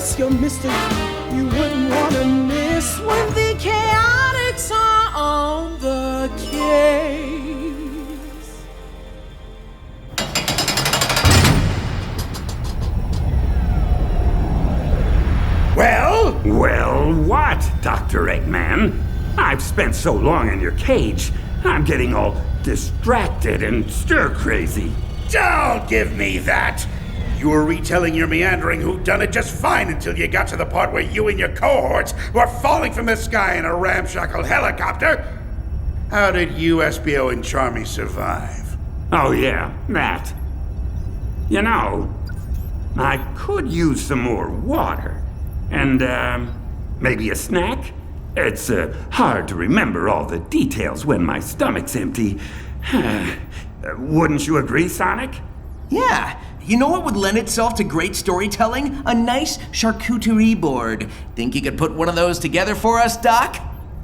just your mystery you wouldn't want to miss when the Chaotix are on the case. Well, what, Dr. Eggman? I've spent so long in your cage, I'm getting all distracted and stir-crazy. Don't give me that! You were retelling your meandering whodunit just fine until you got to the part where you and your cohorts were falling from the sky in a ramshackle helicopter. How did you, SBO, and Charmy survive? Oh yeah, that. You know, I could use some more water. And, maybe a snack? It's, hard to remember all the details when my stomach's empty. Wouldn't you agree, Sonic? Yeah. You know what would lend itself to great storytelling? A nice charcuterie board. Think you could put one of those together for us, Doc?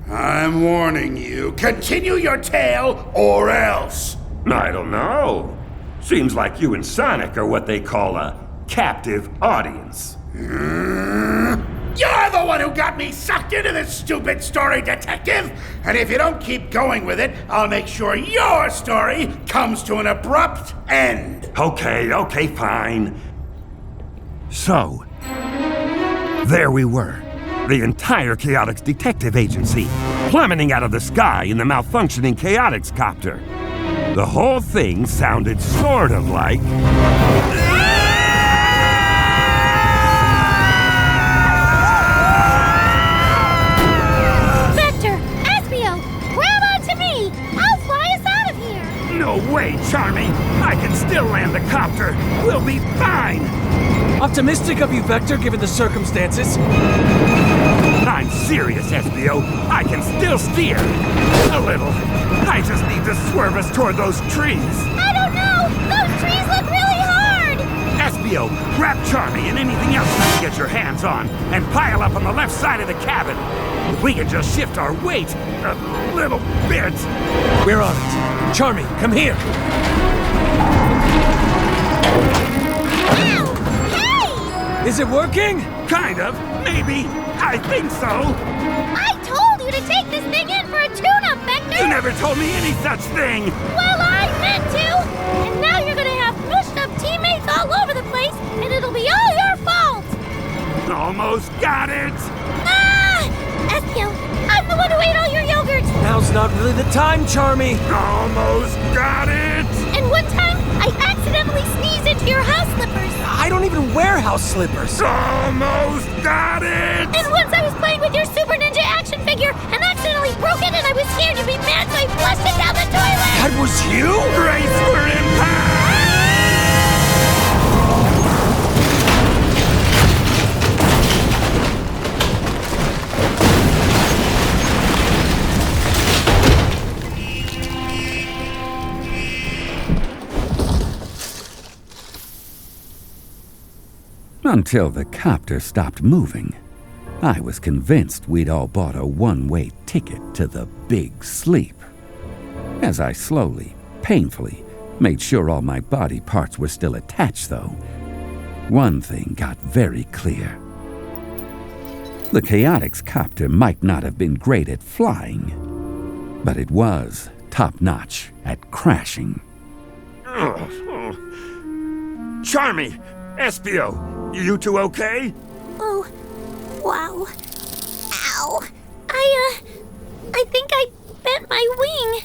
I'm warning you. Continue your tale, or else. I don't know. Seems like you and Sonic are what they call a captive audience. You're the one who got me sucked into this stupid story, detective! And if you don't keep going with it, I'll make sure your story comes to an abrupt end. Okay, fine. So, there we were. The entire Chaotix Detective Agency, plummeting out of the sky in the malfunctioning Chaotix Copter. The whole thing sounded sort of like... No way, Charmy! I can still land the copter! We'll be fine! Optimistic of you, Vector, given the circumstances. I'm serious, SBO. I can still steer. A little. I just need to swerve us toward those trees. I don't know! Those trees look really hard! SBO, grab Charmy and anything else you can get your hands on, and pile up on the left side of the cabin. If we can just shift our weight a little bit. We're on it. Charmy, come here. Ow! Hey! Is it working? Kind of. Maybe. I think so. I told you to take this thing in for a tune-up, Vector! You never told me any such thing! Well, I meant to! And now you're gonna have mushed-up teammates all over the place, and it'll be all your fault! Almost got it! Espio, I'm the one who ate all your yogurt! Now's not really the time, Charmy! Almost got it! And one time, I accidentally sneezed into your house slippers! I don't even wear house slippers! Almost got it! And once I was playing with your Super Ninja action figure and accidentally broke it and I was scared you'd be mad, so I flushed it down the toilet! That was you? Brace for impact! Until the copter stopped moving, I was convinced we'd all bought a one-way ticket to the big sleep. As I slowly, painfully, made sure all my body parts were still attached, though, one thing got very clear. The Chaotix Copter might not have been great at flying, but it was top-notch at crashing. Charmy! Espio! You two okay? Oh, wow. Ow. I think I bent my wing.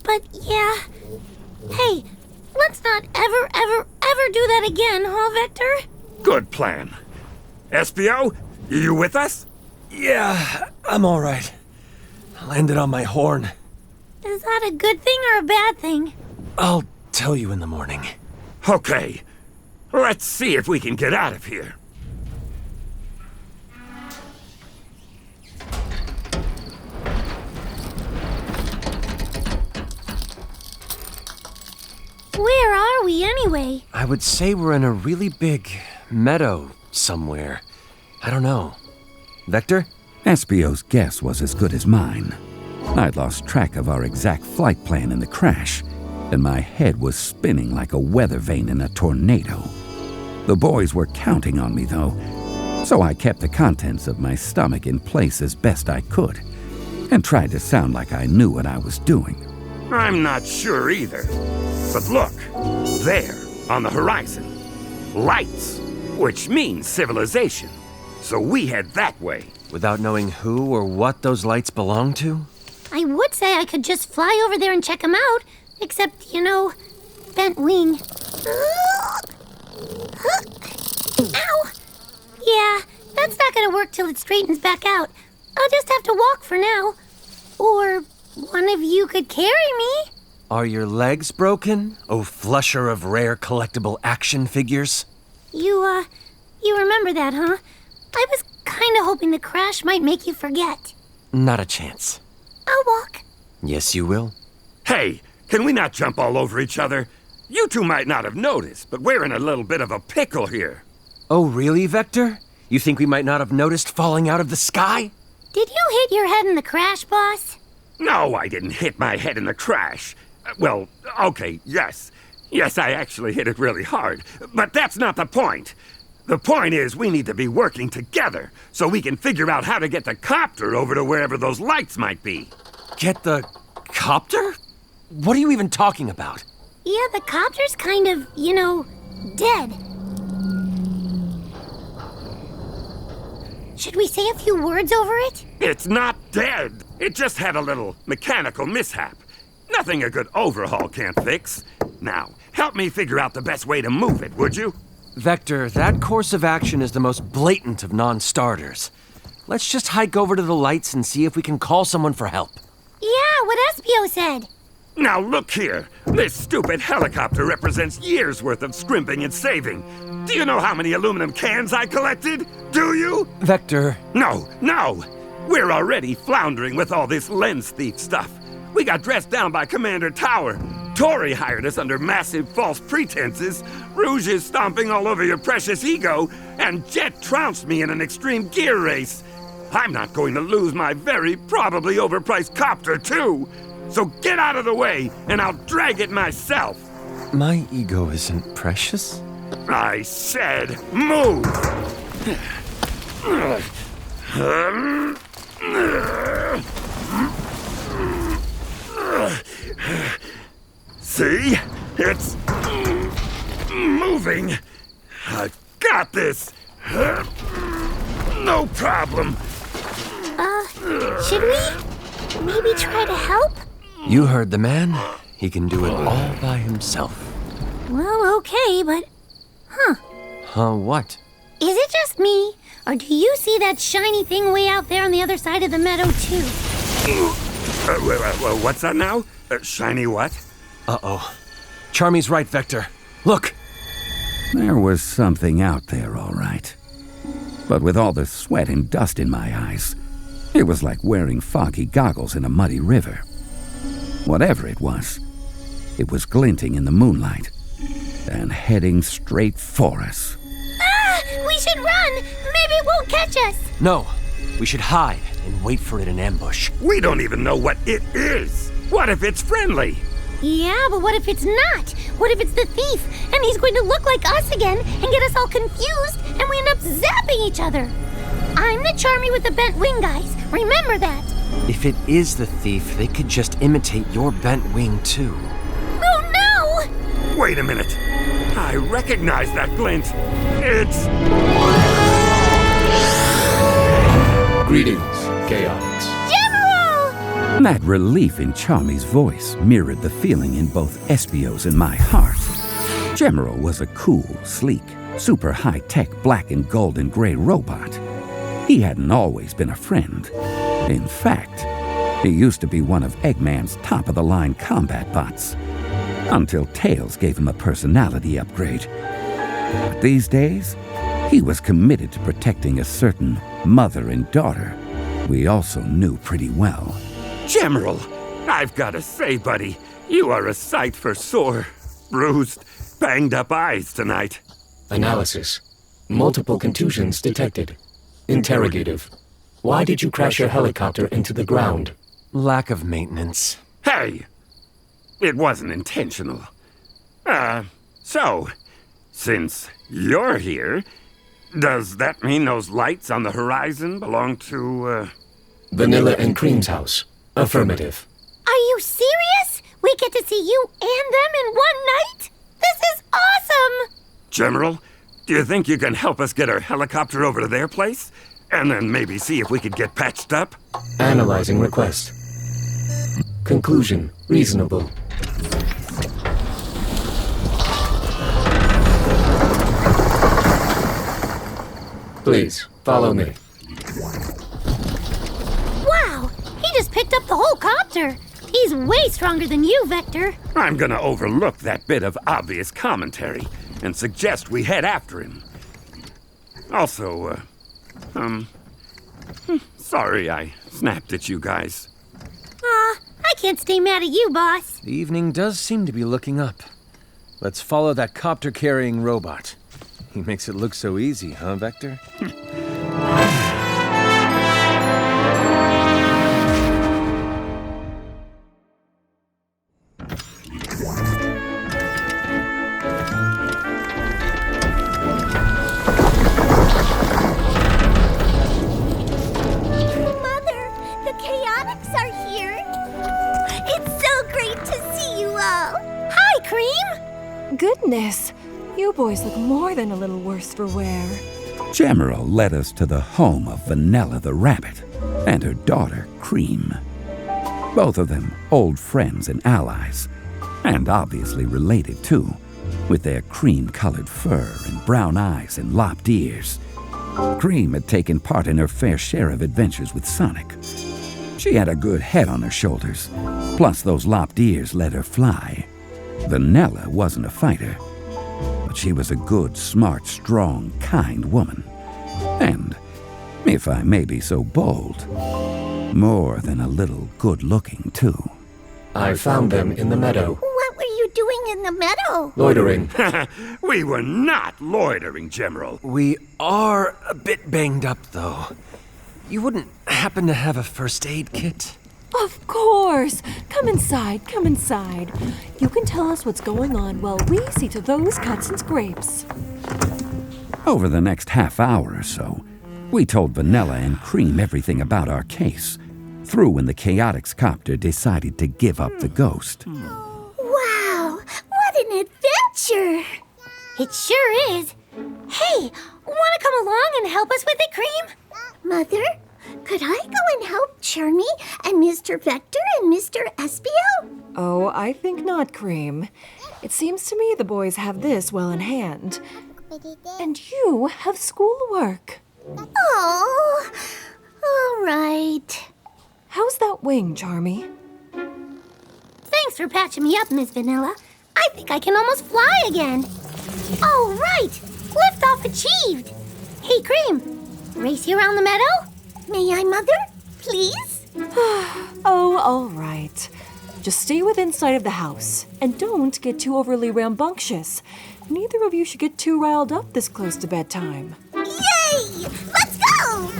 But yeah. Hey, let's not ever do that again, huh, Vector? Good plan. Espio, you with us? Yeah, I'm all right. I landed on my horn. Is that a good thing or a bad thing? I'll tell you in the morning. Okay. Let's see if we can get out of here. Where are we anyway? I would say we're in a really big meadow somewhere. I don't know. Vector? Espio's guess was as good as mine. I'd lost track of our exact flight plan in the crash, and my head was spinning like a weather vane in a tornado. The boys were counting on me, though, So I kept the contents of my stomach in place as best I could, and tried to sound like I knew what I was doing. I'm not sure either. But look, there, on the horizon. Lights, which means civilization. So we head that way. Without knowing who or what those lights belong to? I would say I could just fly over there and check them out, except, bent wing. Ow! Yeah, that's not gonna work till it straightens back out. I'll just have to walk for now. Or one of you could carry me. Are your legs broken, oh flusher of rare collectible action figures? You remember that, huh? I was kinda hoping the crash might make you forget. Not a chance. I'll walk. Yes, you will. Hey, can we not jump all over each other? You two might not have noticed, but we're in a little bit of a pickle here. Oh, really, Vector? You think we might not have noticed falling out of the sky? Did you hit your head in the crash, boss? No, I didn't hit my head in the crash. Well, okay, yes. Yes, I actually hit it really hard. But that's not the point. The point is we need to be working together so we can figure out how to get the copter over to wherever those lights might be. Get the copter? What are you even talking about? Yeah, the copter's kind of, dead. Should we say a few words over it? It's not dead. It just had a little mechanical mishap. Nothing a good overhaul can't fix. Now, help me figure out the best way to move it, would you? Vector, that course of action is the most blatant of non-starters. Let's just hike over to the lights and see if we can call someone for help. Yeah, what Espio said. Now look here. This stupid helicopter represents years' worth of scrimping and saving. Do you know how many aluminum cans I collected? Do you? Vector. No. We're already floundering with all this lens thief stuff. We got dressed down by Commander Tower. Tori hired us under massive false pretenses. Rouge is stomping all over your precious ego. And Jet trounced me in an extreme gear race. I'm not going to lose my very probably overpriced copter, too. So get out of the way, and I'll drag it myself. My ego isn't precious. I said move! See? It's moving. I've got this. No problem. Should we maybe try to help? You heard the man. He can do it all by himself. Well, okay, but... What? Is it just me? Or do you see that shiny thing way out there on the other side of the meadow, too? What's that now? Shiny what? Uh-oh. Charmy's right, Vector. Look! There was something out there, all right. But with all the sweat and dust in my eyes, it was like wearing foggy goggles in a muddy river. Whatever it was glinting in the moonlight and heading straight for us. Ah! We should run! Maybe it won't catch us! No, we should hide and wait for it in ambush. We don't even know what it is. What if it's friendly? Yeah, but what if it's not? What if it's the thief, and he's going to look like us again and get us all confused, and we end up zapping each other? I'm the Charmy with the bent wing, guys. Remember that. If it is the thief, they could just imitate your bent wing, too. Oh, no! Wait a minute. I recognize that glint. It's... Greetings, Chaotix. Gemerl! That relief in Charmy's voice mirrored the feeling in both Espio's and my heart. Gemerl was a cool, sleek, super high-tech black and gold and gray robot. He hadn't always been a friend. In fact, he used to be one of Eggman's top-of-the-line combat bots, until Tails gave him a personality upgrade. But these days, he was committed to protecting a certain mother and daughter we also knew pretty well. Gemerl, I've got to say, buddy, you are a sight for sore, bruised, banged-up eyes tonight. Analysis. Multiple contusions detected. Interrogative. Why did you crash your helicopter into the ground? Lack of maintenance. Hey! It wasn't intentional. So, since you're here, Does that mean those lights on the horizon belong to, Vanilla and Cream's house. Affirmative. Are you serious? We get to see you and them in one night? This is awesome! Gemerl, do you think you can help us get our helicopter over to their place? And then maybe see if we could get patched up? Analyzing request. Conclusion. Reasonable. Please, follow me. Wow! He just picked up the whole copter! He's way stronger than you, Vector. I'm gonna overlook that bit of obvious commentary and suggest we head after him. Also, sorry I snapped at you guys. Aw, I can't stay mad at you, boss. The evening does seem to be looking up. Let's follow that copter-carrying robot. He makes it look so easy, huh, Vector? Mother, the Chaotix are here. It's so great to see you all. Hi, Cream. Goodness, you boys look more than a little worse for wear. Gemerl led us to the home of Vanilla the rabbit and her daughter, Cream. Both of them old friends and allies, and obviously related too, with their cream-colored fur and brown eyes and lopped ears. Cream had taken part in her fair share of adventures with Sonic. She had a good head on her shoulders, plus those lopped ears let her fly. Vanilla wasn't a fighter, but she was a good, smart, strong, kind woman. And, if I may be so bold, more than a little good-looking, too. I found them in the meadow. What were you doing in the meadow? Loitering. We were not loitering, Gemerl. We are a bit banged up, though. You wouldn't happen to have a first aid kit? Of course! Come inside, come inside. You can tell us what's going on while we see to those cuts and scrapes. Over the next half hour or so, we told Vanilla and Cream everything about our case, through when the Chaotix Copter decided to give up the ghost. Wow, what an adventure! It sure is. Hey, want to come along and help us with it, Cream? Mother, could I go and help Charmy and Mr. Vector and Mr. Espio? Oh, I think not, Cream. It seems to me the boys have this well in hand. And you have schoolwork. Oh, all right. How's that wing, Charmy? Thanks for patching me up, Miss Vanilla. I think I can almost fly again. All right, liftoff achieved. Hey, Cream, race you around the meadow? May I, Mother? Please? Oh, all right. Just stay within sight of the house, and don't get too overly rambunctious. Neither of you should get too riled up this close to bedtime. Yay! Let's go!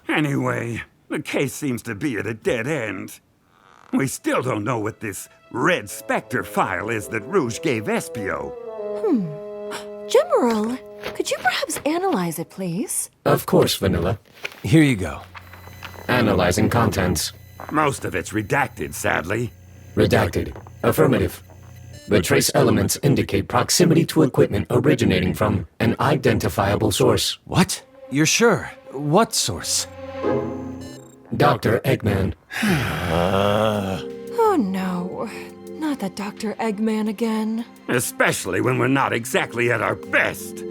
Anyway, the case seems to be at a dead end. We still don't know what this red specter file is that Rouge gave Espio. Gemerl, could you perhaps analyze it, please? Of course, Vanilla. Here you go. Analyzing contents. Most of it's redacted, sadly. Redacted. Affirmative. The trace elements indicate proximity to equipment originating from an identifiable source. What? You're sure? What source? Dr. Eggman. Oh no, not that Dr. Eggman again. Especially when we're not exactly at our best.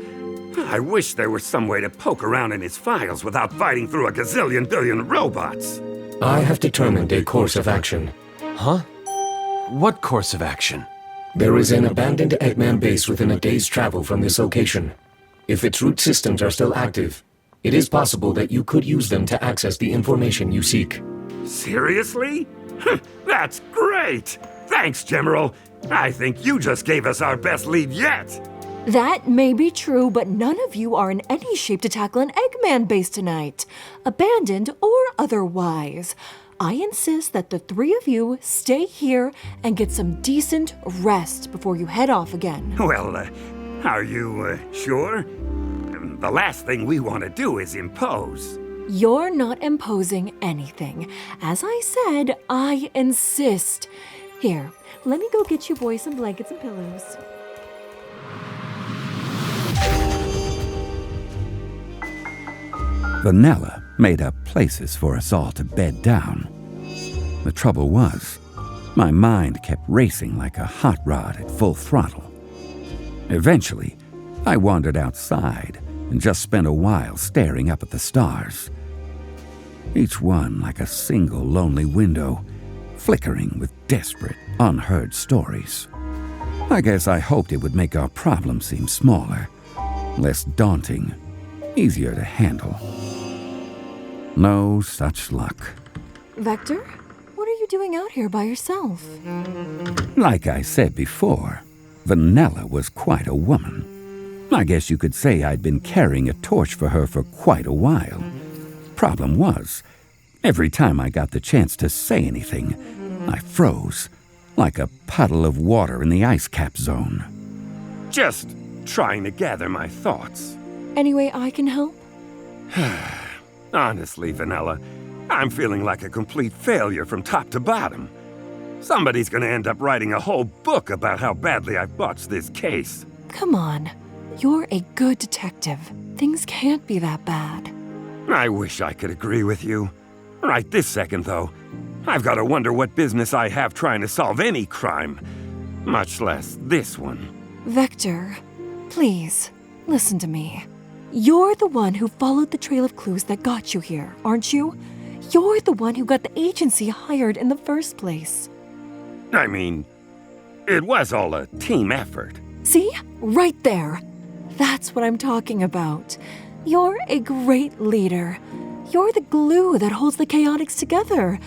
I wish there were some way to poke around in his files without fighting through a gazillion billion robots. I have determined a course of action. Huh? What course of action? There is an abandoned Eggman base within a day's travel from this location. If its root systems are still active, it is possible that you could use them to access the information you seek. Seriously? That's great! Thanks, Gemerl. I think you just gave us our best lead yet. That may be true, but none of you are in any shape to tackle an Eggman base tonight, abandoned or otherwise. I insist that the three of you stay here and get some decent rest before you head off again. Well, Are you sure? The last thing we want to do is impose. You're not imposing anything. As I said, I insist. Here, let me go get you boys some blankets and pillows. Vanilla made up places for us all to bed down. The trouble was, my mind kept racing like a hot rod at full throttle. Eventually, I wandered outside and just spent a while staring up at the stars. Each one like a single lonely window, flickering with desperate, unheard stories. I guess I hoped it would make our problem seem smaller, less daunting, easier to handle. No such luck. Vector, what are you doing out here by yourself? Like I said before, Vanilla was quite a woman. I guess you could say I'd been carrying a torch for her for quite a while. Problem was, every time I got the chance to say anything, I froze, like a puddle of water in the ice cap zone. Just trying to gather my thoughts. Any way I can help? Honestly, Vanilla, I'm feeling like a complete failure from top to bottom. Somebody's gonna end up writing a whole book about how badly I botched this case. Come on. You're a good detective. Things can't be that bad. I wish I could agree with you. Right this second, though, I've got to wonder what business I have trying to solve any crime, much less this one. Vector, please, listen to me. You're the one who followed the trail of clues that got you here, aren't you? You're the one who got the agency hired in the first place. I mean, it was all a team effort. See? Right there. That's what I'm talking about. You're a great leader. You're the glue that holds the Chaotix together.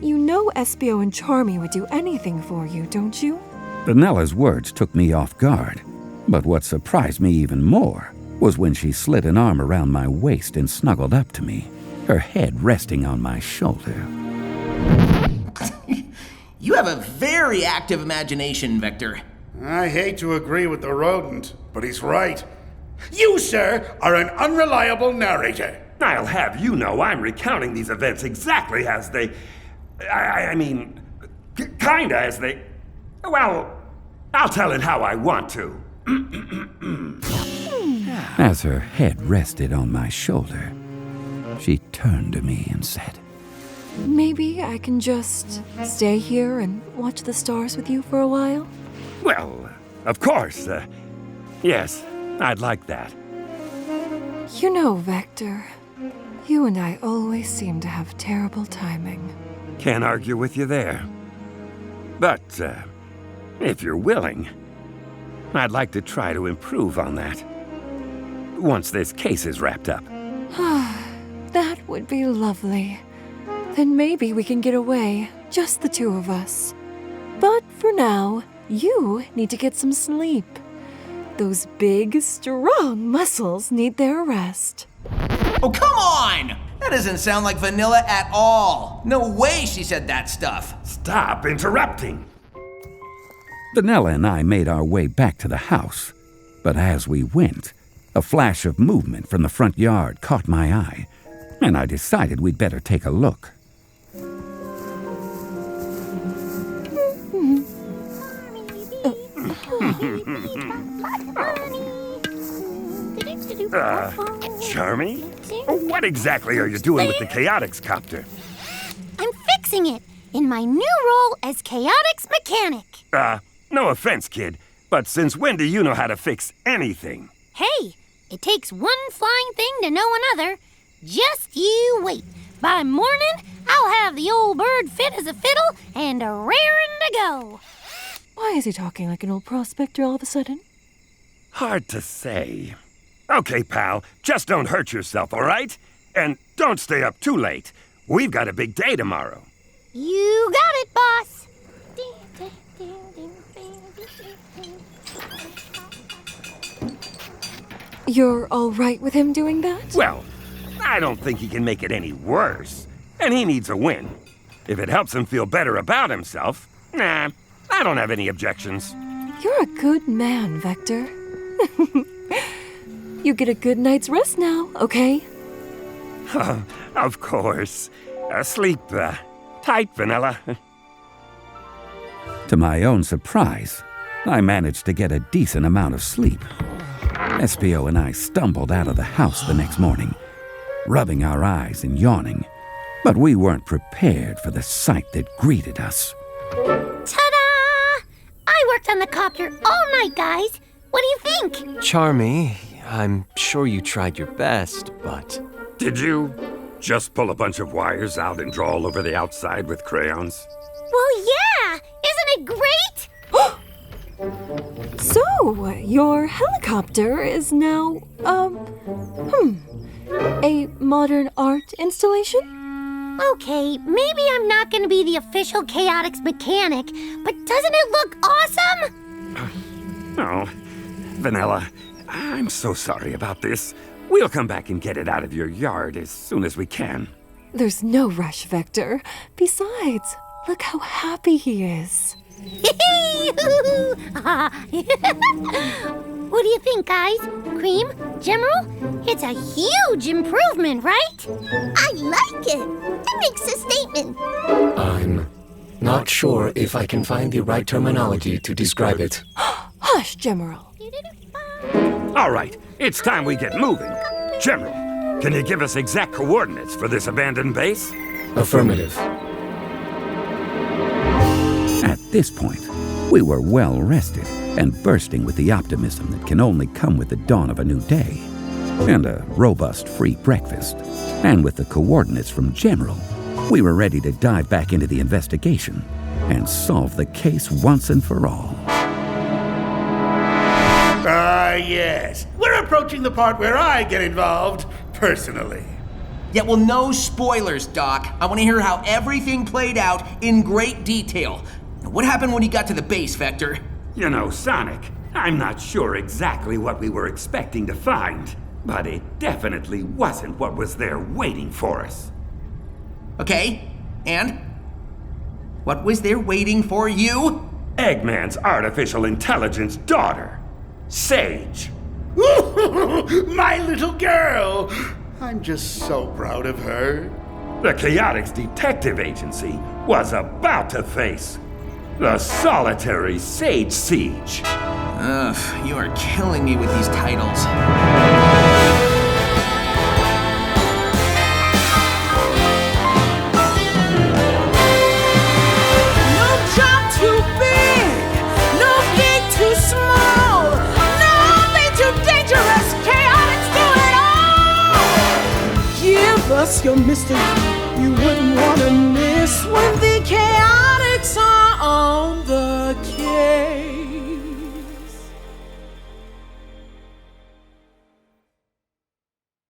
You know Espio and Charmy would do anything for you, don't you? Vanilla's words took me off guard, but what surprised me even more was when she slid an arm around my waist and snuggled up to me, her head resting on my shoulder. You have a very active imagination, Vector. I hate to agree with the rodent, but he's right. You, sir, are an unreliable narrator. I'll have you know I'm recounting these events exactly as they... I mean, kinda as they... Well, I'll tell it how I want to. As her head rested on my shoulder, she turned to me and said, Maybe I can just stay here and watch the stars with you for a while? Well, of course. Yes, I'd like that. You know, Vector, you and I always seem to have terrible timing. Can't argue with you there. But, if you're willing, I'd like to try to improve on that. Once this case is wrapped up. That would be lovely. Then maybe we can get away, just the two of us. But for now, you need to get some sleep. Those big, strong muscles need their rest. Oh, come on! That doesn't sound like Vanilla at all. No way she said that stuff. Stop interrupting. Vanilla and I made our way back to the house, but as we went, a flash of movement from the front yard caught my eye, and I decided we'd better take a look. Charmy? What exactly are you doing with the Chaotix Copter? I'm fixing it in my new role as Chaotix Mechanic. No offense, kid, but since when do you know how to fix anything? Hey, it takes one flying thing to know another. Just you wait. By morning, I'll have the old bird fit as a fiddle and a raring to go. Why is he talking like an old prospector all of a sudden? Hard to say. Okay, pal, just don't hurt yourself, all right? And don't stay up too late. We've got a big day tomorrow. You got it, boss. You're all right with him doing that? Well, I don't think he can make it any worse. And he needs a win. If it helps him feel better about himself, nah, I don't have any objections. You're a good man, Vector. You get a good night's rest now, okay? Of course. Sleep tight, Vanilla. To my own surprise, I managed to get a decent amount of sleep. SPO and I stumbled out of the house the next morning, rubbing our eyes and yawning, but we weren't prepared for the sight that greeted us. Ta-da! I worked on the copter all night, guys. What do you think? Charmy, I'm sure you tried your best, but... Did you just pull a bunch of wires out and draw all over the outside with crayons? Well, yeah! Isn't it great? So, your helicopter is now, a modern art installation? Okay, maybe I'm not gonna be the official Chaotix mechanic, but doesn't it look awesome? Oh, Vanilla, I'm so sorry about this. We'll come back and get it out of your yard as soon as we can. There's no rush, Vector. Besides, look how happy he is. What do you think, guys? Cream? Gemerl? It's a huge improvement, right? I like it. It makes a statement. I'm not sure if I can find the right terminology to describe it. Hush, Gemerl. All right, it's time we get moving. Gemerl, can you give us exact coordinates for this abandoned base? Affirmative. At this point, we were well rested and bursting with the optimism that can only come with the dawn of a new day, and a robust free breakfast. And with the coordinates from Gemerl, we were ready to dive back into the investigation and solve the case once and for all. Yes. We're approaching the part where I get involved, personally. Yeah, well, no spoilers, Doc. I want to hear how everything played out in great detail. What happened when you got to the base, Vector? You know, Sonic, I'm not sure exactly what we were expecting to find, but it definitely wasn't what was there waiting for us. Okay, and? What was there waiting for you? Eggman's artificial intelligence daughter, Sage. My little girl! I'm just so proud of her. The Chaotix Detective Agency was about to face the solitary Sage Siege. Ugh, you are killing me with these titles. No job too big, no gig too small, nothing too dangerous. Chaotix do it all. Give us your mystery, you wouldn't want to miss when the